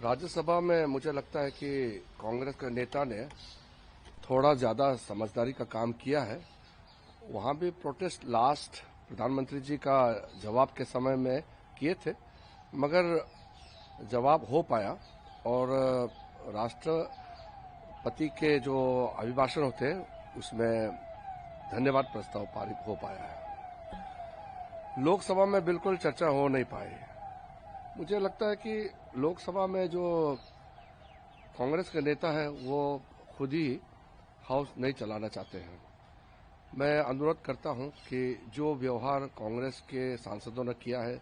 राज्यसभा में मुझे लगता है कि कांग्रेस के नेता ने थोड़ा ज्यादा समझदारी का काम किया है। वहां भी प्रोटेस्ट लास्ट प्रधानमंत्री जी का जवाब के समय में किए थे, मगर जवाब हो पाया और राष्ट्रपति के जो अभिभाषण होते उसमें धन्यवाद प्रस्ताव पारित हो पाया है। लोकसभा में बिल्कुल चर्चा हो नहीं पाई। मुझे लगता है कि लोकसभा में जो कांग्रेस के नेता है वो खुद ही हाउस नहीं चलाना चाहते हैं। मैं अनुरोध करता हूं कि जो व्यवहार कांग्रेस के सांसदों ने किया है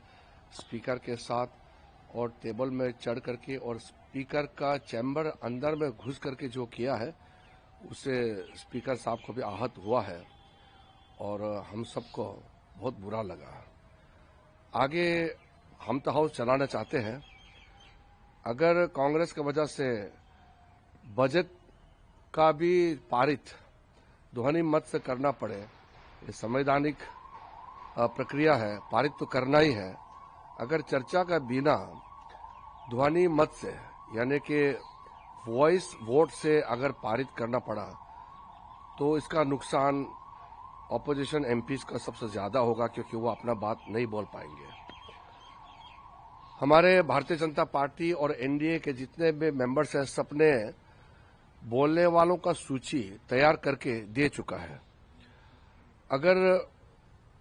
स्पीकर के साथ और टेबल में चढ़ करके और स्पीकर का चैम्बर अंदर में घुस करके जो किया है उससे स्पीकर साहब को भी आहत हुआ है और हम सबको बहुत बुरा लगा। आगे हम तो हाउस चलाना चाहते हैं। अगर कांग्रेस की वजह से बजट का भी पारित ध्वनि मत से करना पड़े, ये संवैधानिक प्रक्रिया है, पारित तो करना ही है। अगर चर्चा का बिना ध्वनि मत से यानी कि वॉइस वोट से अगर पारित करना पड़ा तो इसका नुकसान ऑपोजिशन एमपीज का सबसे ज्यादा होगा, क्योंकि वो अपना बात नहीं बोल पाएंगे। हमारे भारतीय जनता पार्टी और एनडीए के जितने भी मेंबर्स हैं सबने बोलने वालों का सूची तैयार करके दे चुका है। अगर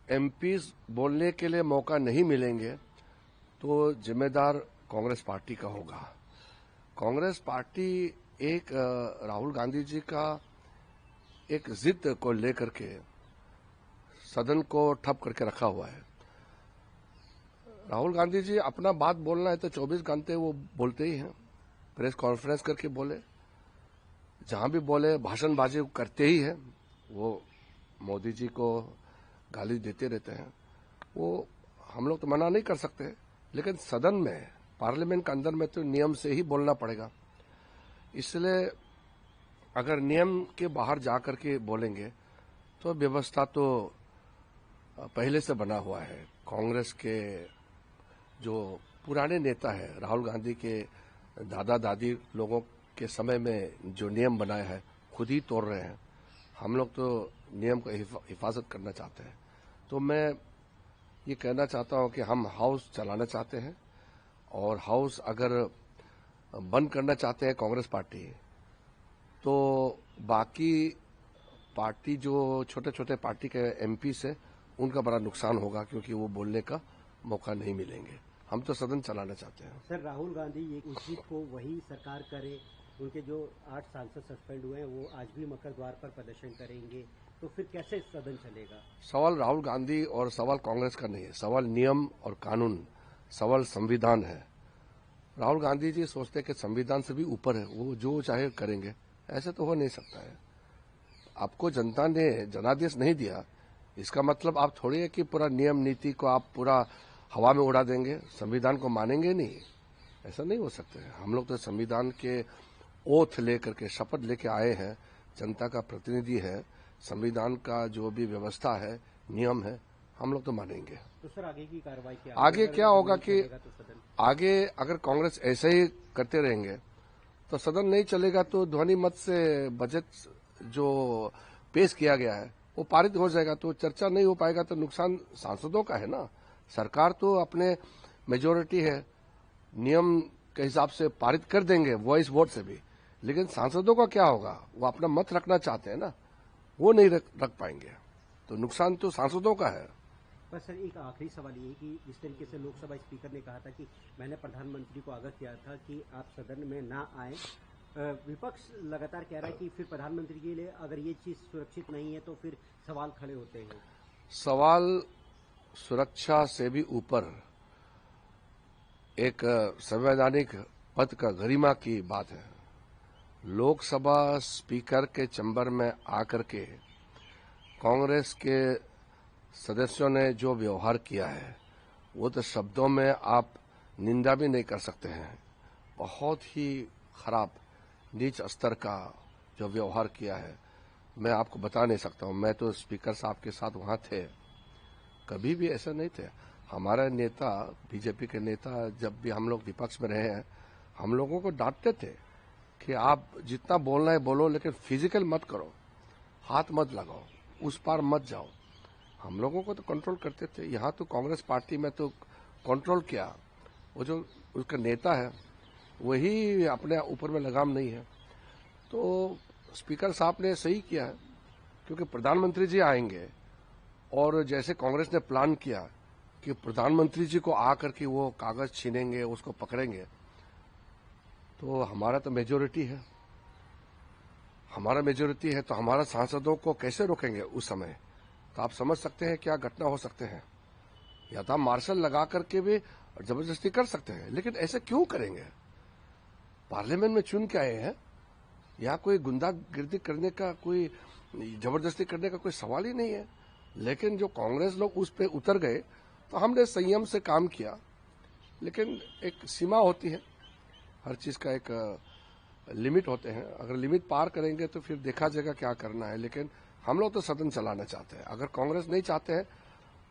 एमपीज बोलने के लिए मौका नहीं मिलेंगे तो जिम्मेदार कांग्रेस पार्टी का होगा। कांग्रेस पार्टी एक राहुल गांधी जी का एक जिद को लेकर के सदन को ठप करके रखा हुआ है। राहुल गांधी जी अपना बात बोलना है तो 24 घंटे वो बोलते ही हैं। प्रेस कॉन्फ्रेंस करके बोले, जहां भी बोले भाषणबाजी करते ही हैं। वो मोदी जी को गाली देते रहते हैं। वो हम लोग तो मना नहीं कर सकते, लेकिन सदन में पार्लियामेंट के अंदर में तो नियम से ही बोलना पड़ेगा। इसलिए अगर नियम के बाहर जाकर के बोलेंगे तो व्यवस्था तो पहले से बना हुआ है। कांग्रेस के जो पुराने नेता है, राहुल गांधी के दादा दादी लोगों के समय में जो नियम बनाया है खुद ही तोड़ रहे हैं। हम लोग तो नियम को हिफाजत करना चाहते हैं। तो मैं ये कहना चाहता हूं कि हम हाउस चलाना चाहते हैं और हाउस अगर बंद करना चाहते हैं कांग्रेस पार्टी, तो बाकी पार्टी जो छोटे छोटे पार्टी के एमपी से उनका बड़ा नुकसान होगा, क्योंकि वो बोलने का मौका नहीं मिलेंगे। हम तो सदन चलाना चाहते हैं। सर, राहुल गांधी ये उचित को वही सरकार करे। उनके जो 8 सांसद सस्पेंड हुए हैं वो आज भी मकर द्वार पर प्रदर्शन करेंगे, तो फिर कैसे सदन चलेगा? सवाल राहुल गांधी और सवाल कांग्रेस का नहीं है। सवाल नियम और कानून, सवाल संविधान है। राहुल गांधी जी सोचते हैं कि संविधान से भी ऊपर है, वो जो चाहे करेंगे। ऐसे तो हो नहीं सकता है। आपको जनता ने जनादेश नहीं दिया, इसका मतलब आप थोड़ी है कि पूरा नियम नीति को आप पूरा हवा में उड़ा देंगे, संविधान को मानेंगे नहीं। ऐसा नहीं हो सकता है। हम लोग तो संविधान के ओथ लेकर के शपथ लेके आए हैं, जनता का प्रतिनिधि है। संविधान का जो भी व्यवस्था है, नियम है, हम लोग तो मानेंगे। तो सर आगे की कार्रवाई क्या? आगे क्या होगा कि तो आगे अगर कांग्रेस ऐसे ही करते रहेंगे तो सदन नहीं चलेगा, तो ध्वनि मत से बजट जो पेश किया गया है वो पारित हो जाएगा। तो चर्चा नहीं हो पाएगा, तो नुकसान सांसदों का है ना। सरकार तो अपने मेजोरिटी है, नियम के हिसाब से पारित कर देंगे वॉइस वोट से भी, लेकिन सांसदों का क्या होगा? वो अपना मत रखना चाहते हैं ना, वो नहीं रख पाएंगे, तो नुकसान तो सांसदों का है। पर सर एक आखिरी सवाल ये कि जिस तरीके से लोकसभा स्पीकर ने कहा था कि मैंने प्रधानमंत्री को आगाह किया था कि आप सदन में ना आए, विपक्ष लगातार कह रहा है कि फिर प्रधानमंत्री के लिए अगर ये चीज सुरक्षित नहीं है तो फिर सवाल खड़े होते हैं। सवाल सुरक्षा से भी ऊपर एक संवैधानिक पद का गरिमा की बात है। लोकसभा स्पीकर के चैम्बर में आकर के कांग्रेस के सदस्यों ने जो व्यवहार किया है वो तो शब्दों में आप निंदा भी नहीं कर सकते हैं। बहुत ही खराब नीच स्तर का जो व्यवहार किया है, मैं आपको बता नहीं सकता हूं। मैं तो स्पीकर साहब के साथ वहां थे, कभी भी ऐसा नहीं थे। हमारा नेता, बीजेपी के नेता, जब भी हम लोग विपक्ष में रहे हैं, हम लोगों को डांटते थे कि आप जितना बोलना है बोलो, लेकिन फिजिकल मत करो, हाथ मत लगाओ, उस पार मत जाओ। हम लोगों को तो कंट्रोल करते थे। यहाँ तो कांग्रेस पार्टी में तो कंट्रोल किया, वो जो उसका नेता है वही अपने ऊपर में लगाम नहीं है। तो स्पीकर साहब ने सही किया है, क्योंकि प्रधानमंत्री जी आएंगे और जैसे कांग्रेस ने प्लान किया कि प्रधानमंत्री जी को आकर के वो कागज छीनेंगे, उसको पकड़ेंगे, तो हमारा तो मेजोरिटी है, तो हमारा सांसदों को कैसे रोकेंगे उस समय? तो आप समझ सकते हैं क्या घटना हो सकते हैं। या तो हम मार्शल लगा करके भी जबरदस्ती कर सकते हैं, लेकिन ऐसे क्यों करेंगे? पार्लियामेंट में चुन के आए हैं, यहाँ कोई गुंडागिर्दी करने का, कोई जबरदस्ती करने का कोई सवाल ही नहीं है। लेकिन जो कांग्रेस लोग उस पे उतर गए, तो हमने संयम से काम किया, लेकिन एक सीमा होती है, हर चीज का एक लिमिट होते हैं। अगर लिमिट पार करेंगे तो फिर देखा जाएगा क्या करना है। लेकिन हम लोग तो सदन चलाना चाहते हैं। अगर कांग्रेस नहीं चाहते हैं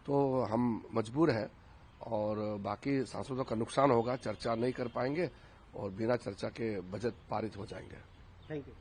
तो हम मजबूर हैं, और बाकी सांसदों का नुकसान होगा, चर्चा नहीं कर पाएंगे और बिना चर्चा के बजट पारित हो जाएंगे। Thank you.